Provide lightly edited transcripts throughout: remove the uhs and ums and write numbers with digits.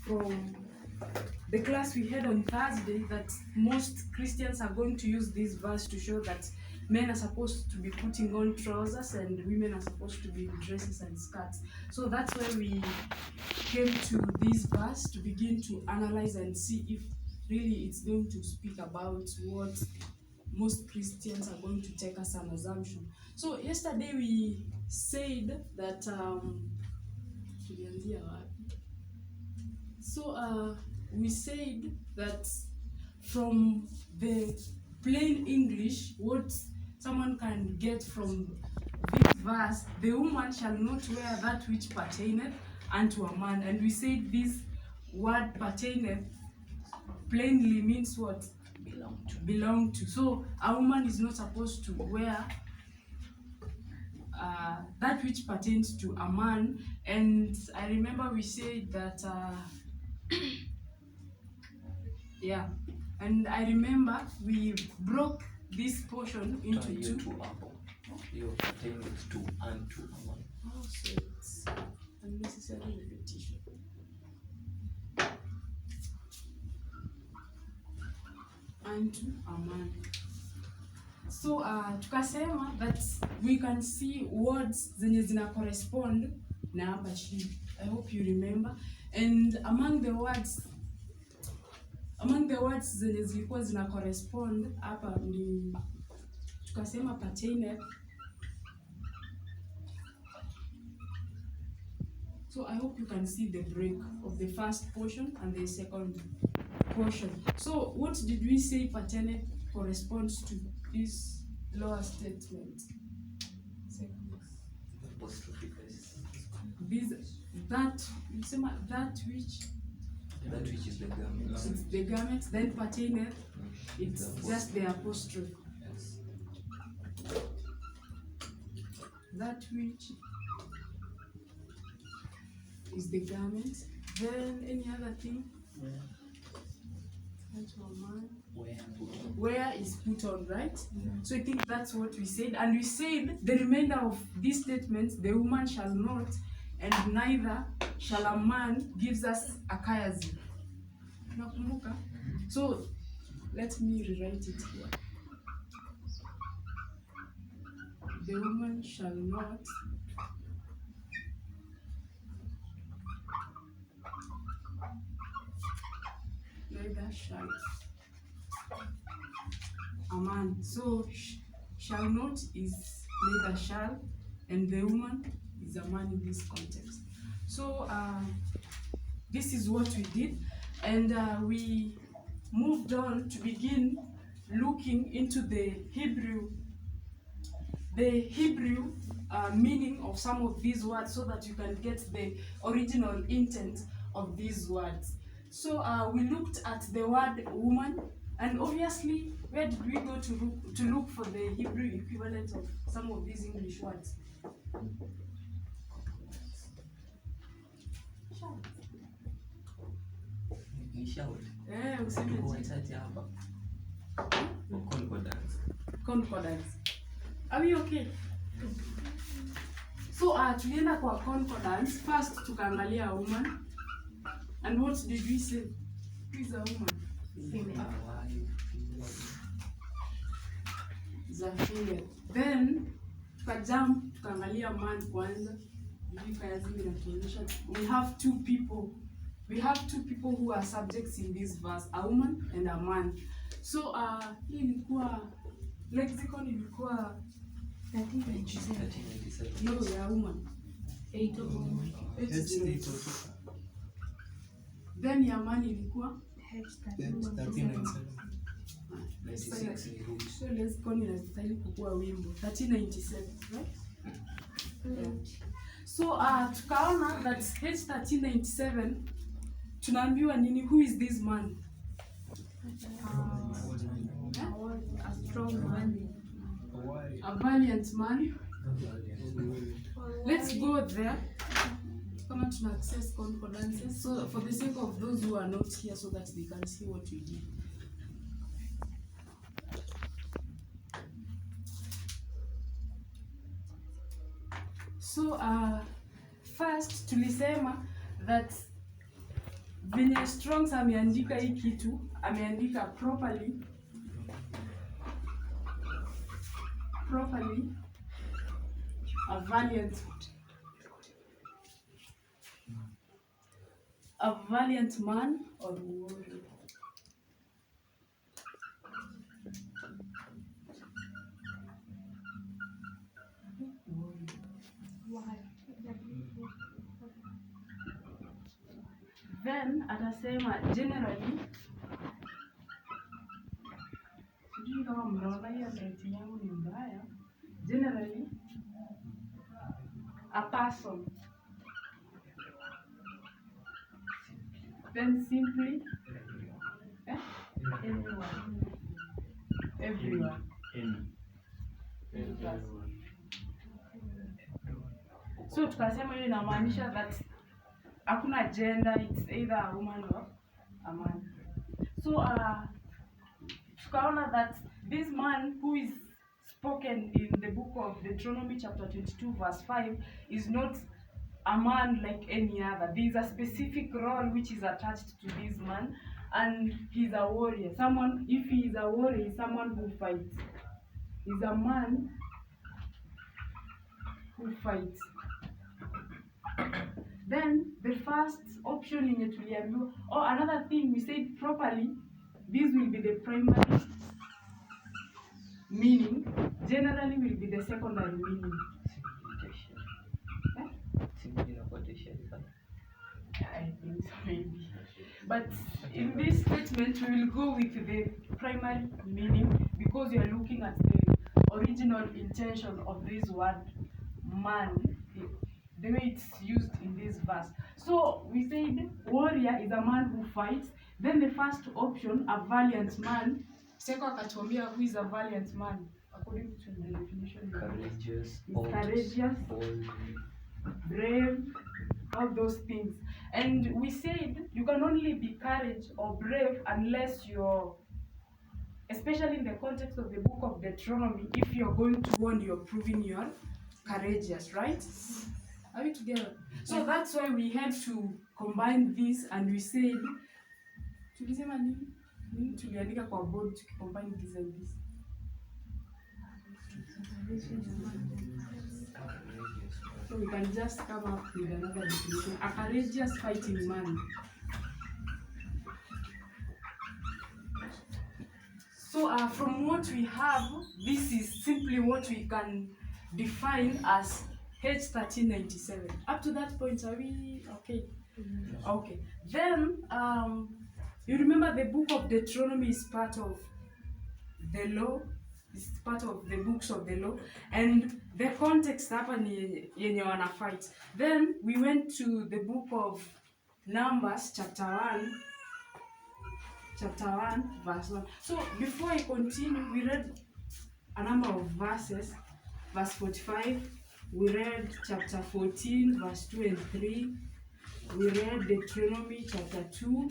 from the class we had on Thursday that most Christians are going to use this verse to show that men are supposed to be putting on trousers and women are supposed to be in dresses and skirts. So that's why we came to this verse to begin to analyze and see if really it's going to speak about what most Christians are going to take as an assumption. So yesterday we said that we said that from the plain English, what someone can get from this verse, the woman shall not wear that which pertaineth unto a man. And we said this word pertaineth plainly means what? Belong to. So a woman is not supposed to wear that which pertains to a man. And I remember we said that yeah, and I remember we broke this portion into two. You pertain to and to a man. Oh, so it's unnecessary repetition. Unto a man. So tukasema that we can see words zenye zina correspond na hapa chini. I hope you remember. And among the words zenye zilikuwa zina correspond hapa ni tukasema pertaineth. So I hope you can see the break of the first portion and the second portion. So what did we say pertaineth corresponds to this lower statement? That which is the garment. It's the garment, then pertaineth, it's just the apostrophe. Yes. That which is the garment. Then any other thing? Where is put on, right? Yeah. So I think that's what we said. And we said the remainder of these statements, the woman shall not, and neither shall a man, gives us a chiasm. Nakumbuka? So let me rewrite it here. The woman shall not neither shall a man. So shall not is neither shall, and the woman is a man in this context. So this is what we did, and we moved on to begin looking into the Hebrew meaning of some of these words so that you can get the original intent of these words. So we looked at the word woman, and obviously where did we go to look for the Hebrew equivalent of some of these English words? Concordance. Are we okay? So tulienda kwa concordance. First tukaangalia woman. And what did we say? Who is a woman? Female. Is a female. Then tukajump tukaangalia man kwanza. We have two people. We have two people who are subjects in this verse, a woman and a man. So hii ilikuwa lexicon ilikuwa 1397. No, ya woman. 8. Then ya man ilikuwa 1397. So lexicon inastahili kukua wimbo 1397, right? Yeah. So tukaona that H1397 tunaambiwa nini? Who is this man? A strong man. A valiant man. Let's go there. Come on to access concordances. So for the sake of those who are not here so that they can see what we did. So first tulisema that venye Strongs ameandika hii kitu, ameandika properly a valiant man or warrior. Then atasema generally, sijui kama mnaona hiyo senti yangu ni mbaya. Generally, a person. Then simply, everyone. So tukasema hiyo inamaanisha that hakuna gender, it's either a woman or a man. So tukaona that this man who is spoken in the book of Deuteronomy chapter 22 verse 5 is not a man like any other. There is a specific role which is attached to this man, and he's a warrior. Someone, if he is a warrior, he's someone who fights. He's a man who fights. Then the first option in Tuliambiwa, another thing we said properly, this will be the primary meaning, generally will be the secondary meaning. I think so, maybe. But in this statement, we will go with the primary meaning because we are looking at the original intention of this word man, the way it's used in this verse. So we said warrior is a man who fights. Then the first option, a valiant man. Seko akatuambia who is a valiant man according to the definition. Courageous, bold, brave, all those things. And we said you can only be courage or brave unless you're, especially in the context of the book of Deuteronomy, if you're going to warn, you're proving you're courageous, right? Are we together? So that's why we had to combine this, and we said tulisema nini tuliandika kwa board to combine this and this. So we can just come up with another definition. A courageous fighting man. So from what we have, this is simply what we can define as H1397. Up to that point, are we okay? Mm-hmm. Okay. Then, you remember the book of Deuteronomy is part of the law. It's part of the books of the law. And the context hapa ni yenye wana fight. Then, we went to the book of Numbers, chapter 1, verse 1. So, before I continue, we read a number of verses. Verse 45, we read chapter 14, verse 2 and 3. We read Deuteronomy chapter 2,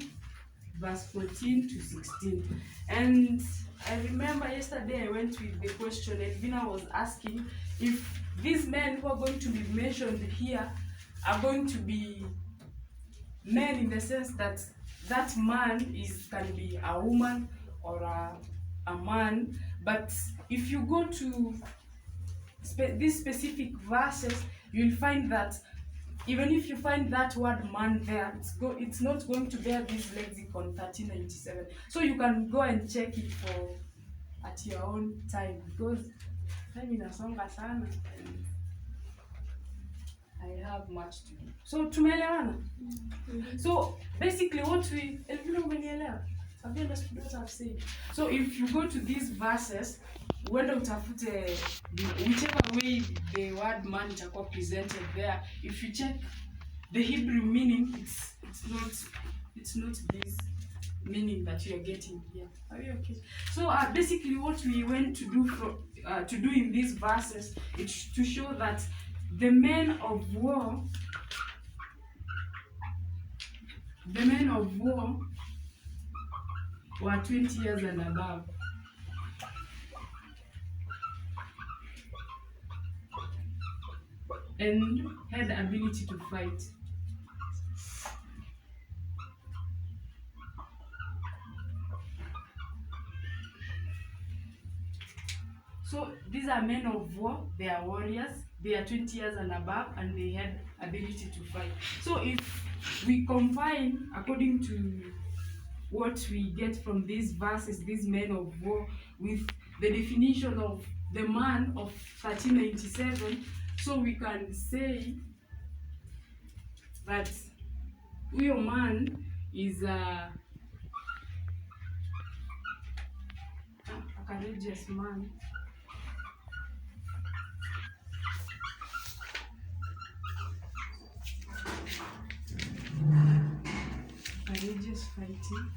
verse 14 to 16. And I remember yesterday I went with the question, Elvina was asking if these men who are going to be mentioned here are going to be men in the sense that that man can be a woman or a man. But if you go to these specific verses, you'll find that even if you find that word man there, it's not going to bear this lexicon 1397. So you can go and check it at your own time, because time inasonga sana and I have much to do. So tumeelewana? So basically what have you understood what I've said? So if you go to these verses, whether utafute whichever way the word man itakuwa presented there, if you check the Hebrew meaning, it's not this meaning that you are getting here. Are we okay? So basically what we went to do in these verses is to show that the men of war were 20 years and above. And had the ability to fight. So these are men of war, they are warriors, they are 20 years and above, and they had ability to fight. So if we combine according to what we get from these verses, these men of war, with the definition of the man of 1397, so we can say that huyo man is a courageous man. Courageous fighting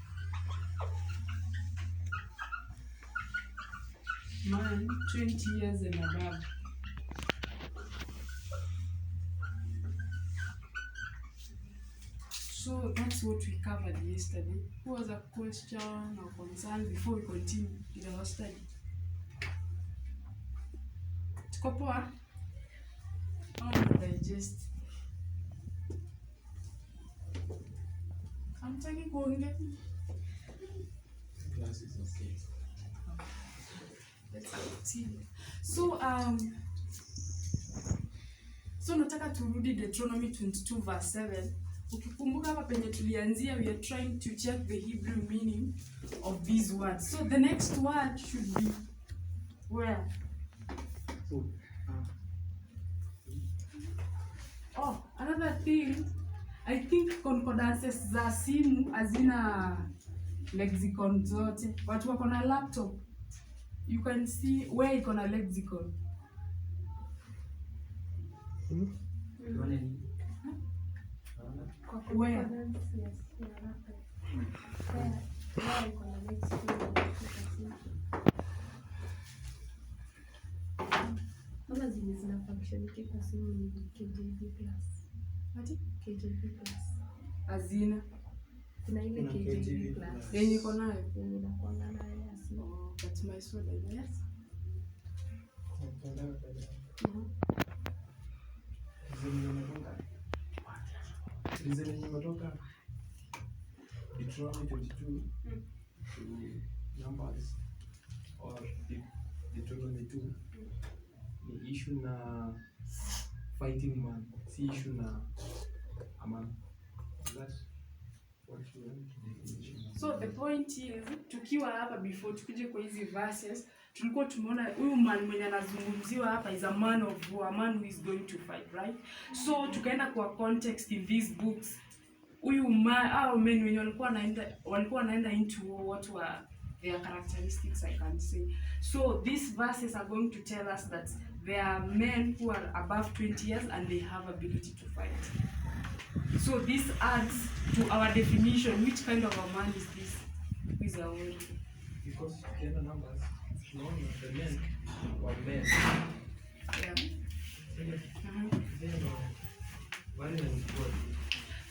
man, 20 years and above. So that's what we covered yesterday. Who was a question or concern before we continue in our study? Tuko poa? Digest. Hamtaki kuongea? Class is okay. Let's continue. So nataka turudi Deuteronomy 22 verse 7. Ukikumbuka hapa penye tulianzia, we are trying to check the Hebrew meaning of these words. So the next word should be where? Oh, another thing, I think concordances za simu hazina lexicon zote. Watu wako na laptop, you can see where iko na lexicon. Where? Kama zina function kwa simu ni KJV plus. Ati? KJV plus. Hazina. Kuna ile KJV plus. Yenye iko nayo. Yenye inakuanga nayo ya simu. Oh, that's my soda, yes. Zenye nimetoka Deuteronomy 22 to Numbers or Deuteronomy 2 ni issue na fighting man, si issue na a man. That's what you want to definition. So the point is, tukiwa hapa before tukuje kwa hizi verses, tulikuwa tumeona huyu man mwenye anazungumziwa hapa is a man of war, a man who is going to fight, right? So tukaenda kwa context in these books. Huyu man au men wenye walikuwa wanaenda into war, what were their characteristics, I can say. So these verses are going to tell us that there are men who are above 20 years and they have ability to fight. So this adds to our definition, which kind of a man is this? Who is a warrior? Because ukienda Numbers, tunaona the men were men. Yeah. Wale ni God.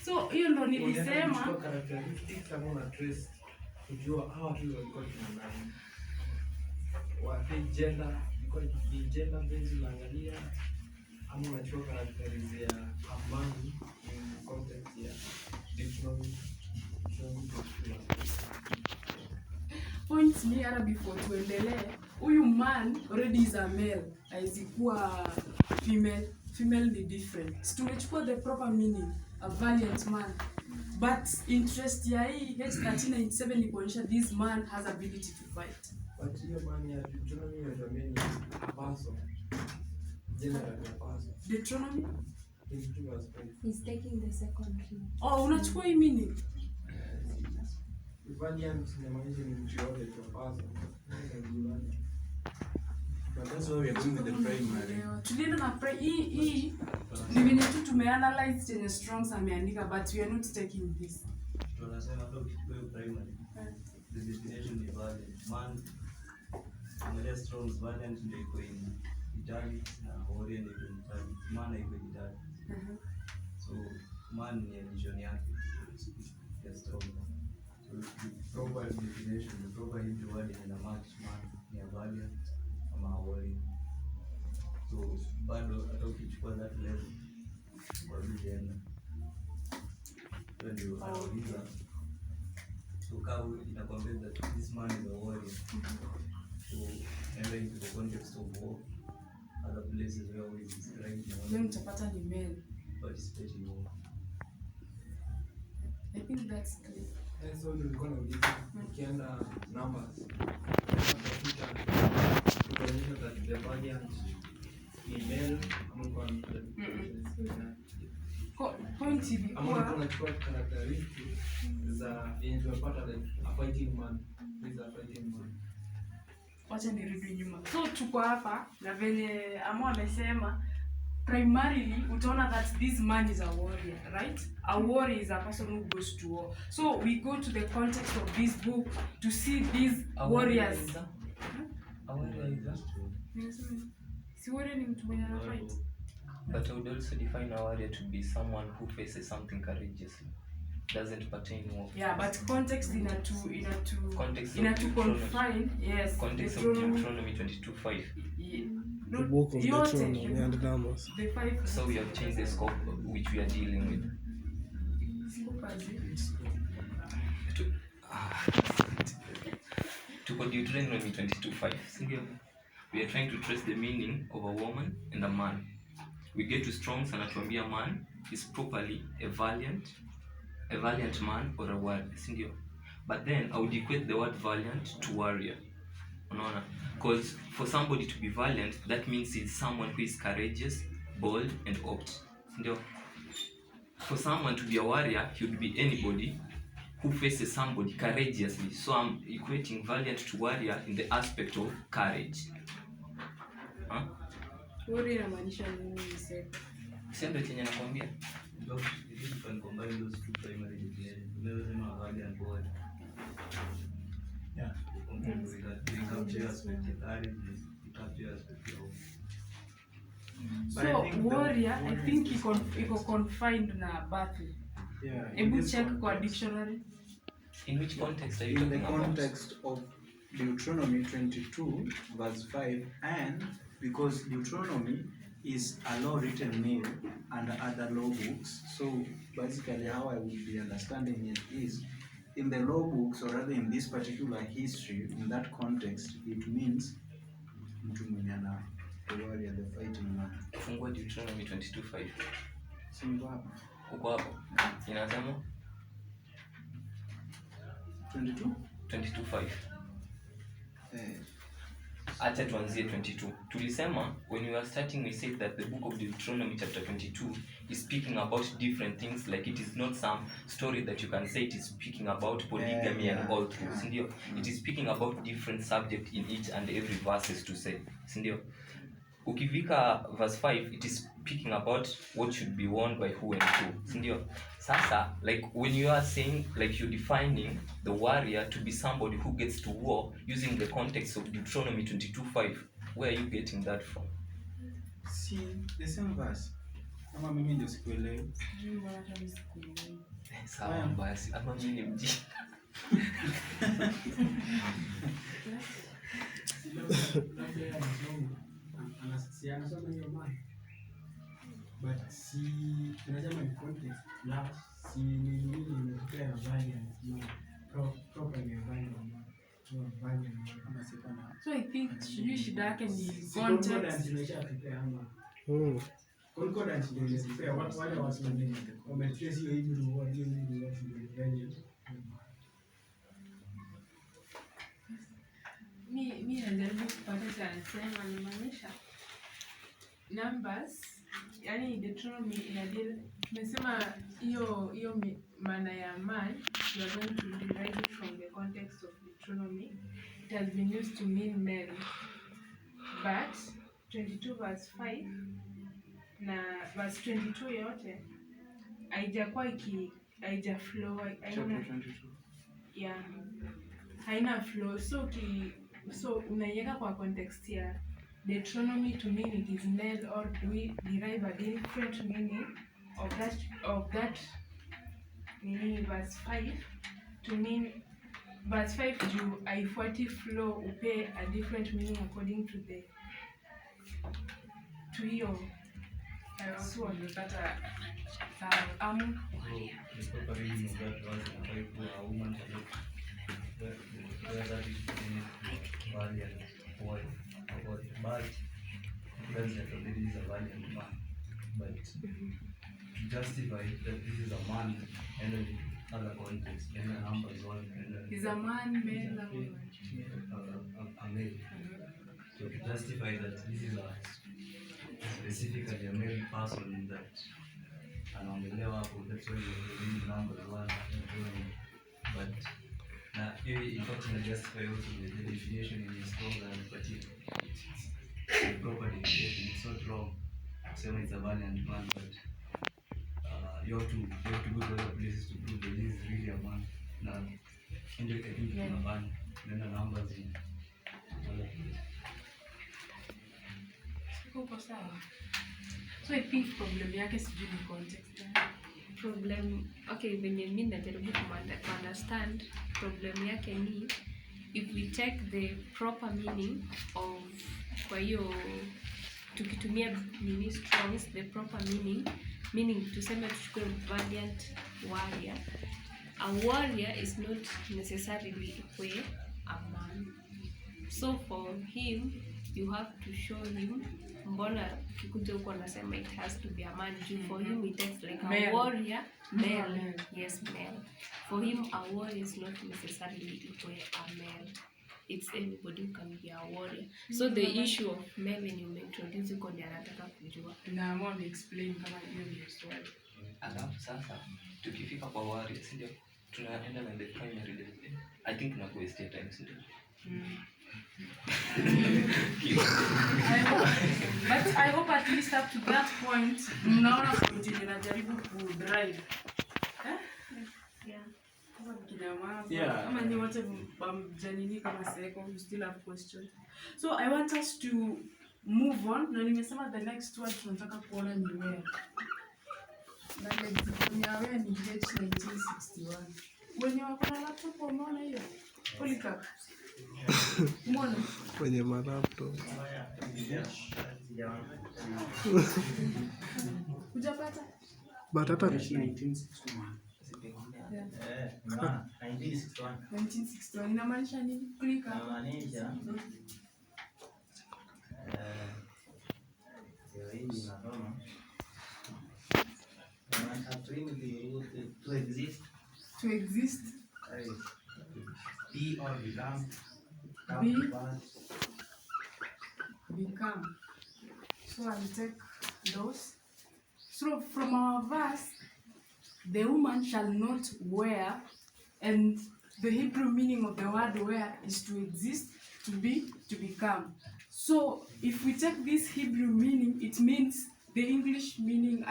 So hiyo ndo nilisema Kwa characteristics kama una trace kujua hawa watu walikuwa kina nani. Wapi gender, ni gender based unaangalia ama unachukua characteristics ya amani in context ya Deuteronomy. point ni hata before tuendelee, huyu man already is a male, haizikuwa female. Female ni different. So tumechukua the proper meaning, a valiant man. But interest ya hii H1397 ni kuonyesha this man has ability to fight. But hiyo man ya Deuteronomy ya jamani a person. General ya person. Deuteronomy? He's taking the second read. Oh, unachukua hii meaning? Valiant inamaanisha ni mtu yote kwa person. But that's why we are going with the primary. Tulienda na hii ni venye tu tumeanalyze chenye Strongs ameandika, but we are not taking this. Tunasema hata ukichukua primary. The definition is valiant. Man, angalia Strong's valiant ndio iko in italics na warrior ndio iko in italics. Man iko in italics. So man ni addition yake ya strong. So the proper definition, the proper Hebrew word in the match man ni valiant ama warrior. So bado hata ukichukua that level kwa vijana ndio anauliza. So kau inakwambia that this man is a warrior. So enter into the context of war, other places where war is described, Then utapata ni men. participate in war. I think that's clear. So nilikuwa nauliza ukienda numbers utakuta kuonyesha that the valiant ni male ama kwa Point ilikuwa ama tunachukua characteristics za yenye tumepata like a fighting man is a fighting man. wacha nirudi nyuma. So tuko hapa na venye Amo amesema primarily utaona that this man is a warrior, right? A warrior is a person who goes to war. So we go to the context of this book to see these warriors. Si warrior ni mtu mwenye ana fight. But I would also define a warrior to be someone who faces something courageously. Doesn't pertain war. Yeah, but context Context inatu of confine, yes. Context of Deuteronomy 22:5. Yeah. The book of Yote, Deuteronomy and Numbers. the five. So we have changed the scope which we are dealing with. To Deuteronomy 22:5. We are trying to trace the meaning of a woman and a man. We get to Strong's and a man is properly a valiant man or a warrior. But then I would equate the word valiant to warrior. Because for somebody to be valiant, that means he's someone who is courageous, bold, and opt. For someone to be a warrior, he would be anybody who faces somebody courageously. So I'm equating valiant to warrior in the aspect of courage. Warrior inamaanisha nini mseko? Sio ndio chenye nakwambia? If you can combine those two primary definitions, unaweza sema valiant warrior. Yeah. Compared with that, we capture aspect of courage, we capture aspect of So warrior, I think iko confined na battle. Yeah. Hebu check kwa dictionary. In which context are you In the talking about? context of Deuteronomy 22 verse 5, and because Deuteronomy is a law written name under other law books, so basically how I would be understanding it is in the law books, or rather in this particular history, in that context, it means mtu mwenye ana the warrior, the fighting man. Fungua Deuteronomy 22:5. Simba hapa. Uko hapo. Inasema 22:5. Acha tuanzie 22. Tulisema when we were starting we said that the book of Deuteronomy chapter 22 is speaking about different things, like it is not some story that you can say it is speaking about polygamy and all through. Sindio? It is speaking about different subject in each and every verses to say. Sindio? Ukivika verse 5, it is speaking about what should be worn by who and who. Sindio? Sasa, like when you are saying, like you're defining the warrior to be somebody who gets to war using the context of Deuteronomy 22:5, where are you getting that from? See, the same verse. Kama mimi ndio sikuelewi. Sawa basi, ama mimi ni mjinga. Anasema hiyo mali, but si tunasema in context na si nini imetokea valiant man, properly valiant man, so valiant man. So I think shida yake ni Concordance context. imeshatupea ama concordance ndio imetupea wale watu wametrace hiyo Hebrew word, hiyo Hebrew word ndio valiant. Mi najaribu kupata cha anasema anamaanisha numbers, yani Deuteronomy inadili, tumesema hiyo maana ya man, we are going to derive it from the context of Deuteronomy. It has been used to mean male, but 22 verse 5 na verse 22 yote haijakuwa haija flow, haina, yeah, haina flow. So unaiweka kwa context ya Deuteronomy to mean it is male, or do we derive a different meaning of that meaning verse 5 to mean verse 5 juu haifuati flow, upe a different meaning according to hiyo So nimepata Amu. the proper reading of that verse in 5 to a woman where that is valiant warrior. but friends that already is a valiant man. But to justify that this is a man and then other context, and the numbers one and then Is a man male or a male. So to justify that this is a specifically a male person that anaongelewa hapo, that's why we need numbers one and two. But na hiyo in fact ina justify also the definition is stronger and particular. The proper definition is not wrong. Saying it's a valiant man, but you have to go to other places to prove that this is really a man. Now, and I think it's a man. Then the numbers in other places. Uko sawa. So I think problem yake sijui ni context. Problem, okay, venye mimi najaribu understand problem yake ni if we take the proper meaning of, kwa hiyo tukitumia nini strongs, the proper meaning tuseme tuchukue valiant warrior. A warrior is not necessarily equal a man. So for him you have to show him, mbona kikuja huko anasema it has to be a man. For him it takes like Male. a warrior, male. Yes, male. For him a warrior is not necessarily equal a male. It's anybody who can be a warrior. So the issue of male when you introduce huko ndio anataka kujua. Naamua ni explain kama hiyo ndio swali. Alafu sasa tukifika kwa warrior, si ndio tunaenda na the primary level. I think na waste time, si ndio? But I hope at least up to that point mnaona point ninajaribu ku drive. Yeah. Yeah. Kama ni wote mjanini kama seko, you still have questions. So I want us to move on. Na nimesema the next one tunataka kuona ni where. Na where ni date 1961. Wenye wako na laptop umeona hiyo? Polycarp. Umeona? Kwenye malaptop. Hujapata? But hata 1961 inamaanisha nini? Click hapa. To exist. Be or become. Be. Become. So I'll take those. So from our verse, the woman shall not wear, and the Hebrew meaning of the word wear is to exist, to be, to become. So if we take this Hebrew meaning, it means the English meaning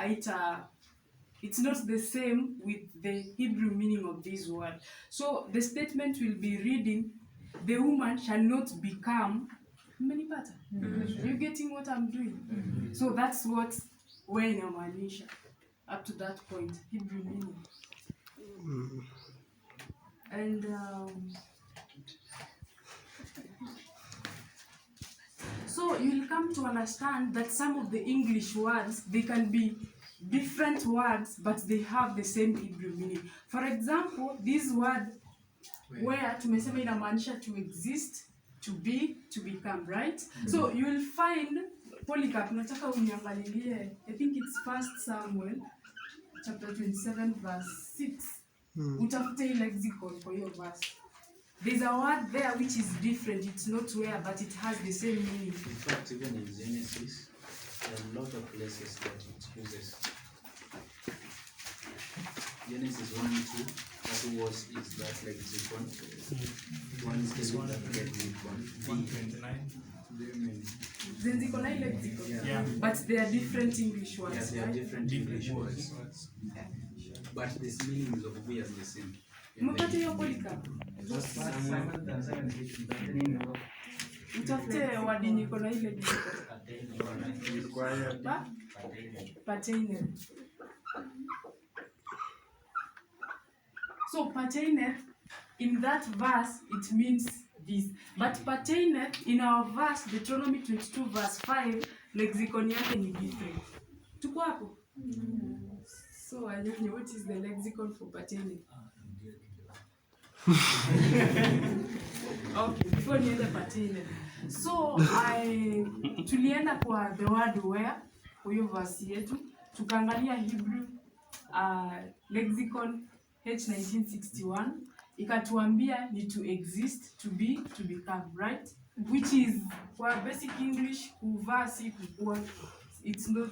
it's not the same with the Hebrew meaning of this word. So the statement will be reading, the woman shall not become. Are you getting what I'm doing? So that's what wear inamaanisha up to that point, Hebrew meaning. And so you'll come to understand that some of the English words, they can be different words, but they have the same Hebrew meaning. For example, this word where tumesema inamaanisha to exist, to be, to become, right? So you will find Polycarp, nataka uniangalilie, I think it's 1 Samuel chapter 27 verse 6. Utafute lexicon for your verse. There's a word there which is different. It's not where, but it has the same meaning. In fact, even in Genesis, there are a lot of places that it uses. Genesis 1:2, that was is that lexicon. One is the one that get with 129. Zenzikona lexicon. Yeah. But they are different English words. Yes, they are right? different English words. But this meaning is obviously the same. Umepata hiyo Polycarp? Utafute word niko na ile Pateiner. So Pateiner, in that verse, it means this. But Pateiner, in our verse, Deuteronomy 22 verse 5, lexicon yake ni different. Tuko hapo? So I don't know what is the lexicon for Pateiner. Okay, before niende Pateiner. So tulienda kwa the word where, kwa hiyo verse yetu, tukaangalia Hebrew lexicon H1961, ikatuambia ni to exist, to be, to become, right? Which is, kwa basic English, kuvaa si kukua. It's not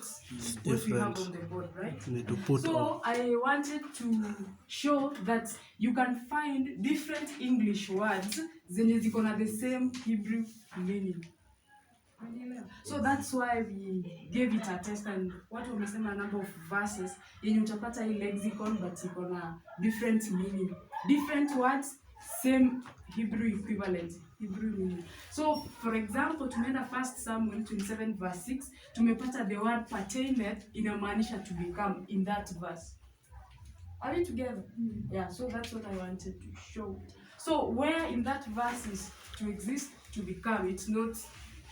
what we have on the board, right? Need to put So on. I wanted to show that you can find different English words zenye ziko na the same Hebrew meaning. So that's why we gave it a test, and what wamesema number of verses yenye utapata hii lexicon but iko na different meaning. Different words, same Hebrew equivalent, Hebrew meaning. So for example, tumeenda 1 Samuel 27 verse 6, tumepata the word pertaineth inamaanisha to become in that verse. Are we together? Yeah, so that's what I wanted to show. So where in that verse is to exist, to become, it's not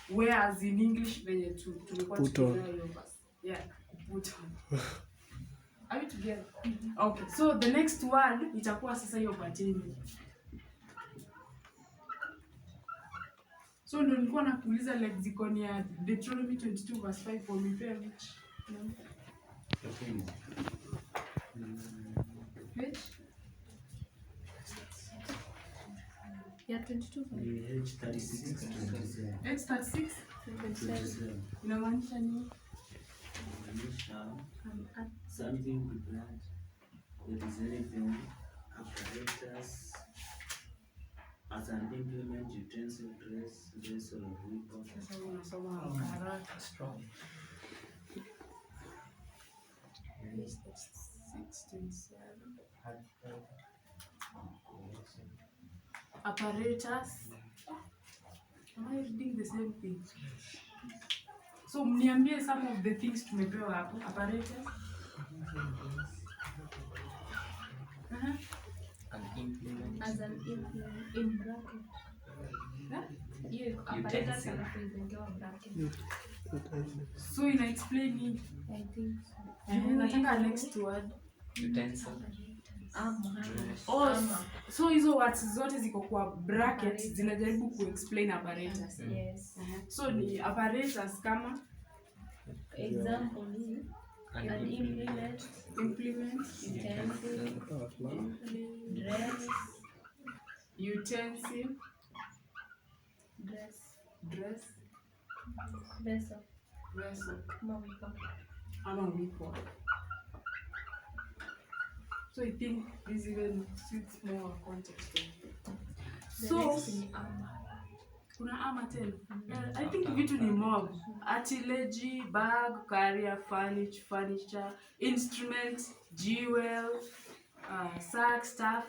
where as in English venye tumekuwa Put on. tukielewa hiyo verse. Yeah, put on. Are we together? Okay, so the next word itakuwa sasa hiyo pertaining. So ndio nilikuwa nakuuliza lexicon ya Deuteronomy 22 verse 5 for me which number? Which? Yeah, 22. X36 inamaanisha nini? Something prepared that is anything apparatus as an implement, utensil, dress, vessel, or weapon. Sasa unasoma haraka. Strong. 627 apparatus. Am I reading the same thing? So mniambie some of the things tumepewa hapo. Apparatus. An implement. As an implement in bracket. Hiyo apparatus alafu imeongewa bracket. So ina explain nini? I think so. Nataka next word. Utensil. Oh, so hizo words zote ziko kwa bracket zinajaribu kuexplain apparatus. Yes. So ni apparatus kama Example ni an implement, implement, utensil, dress, utensil, dress, dress, vessel, vessel, kama weapon. ama weapon. So I think this even suits more context. The So next ni armor. kuna ama tena. I think vitu ni mob. Artillery, bag, carrier, furniture, instrument, jewel, sack, staff.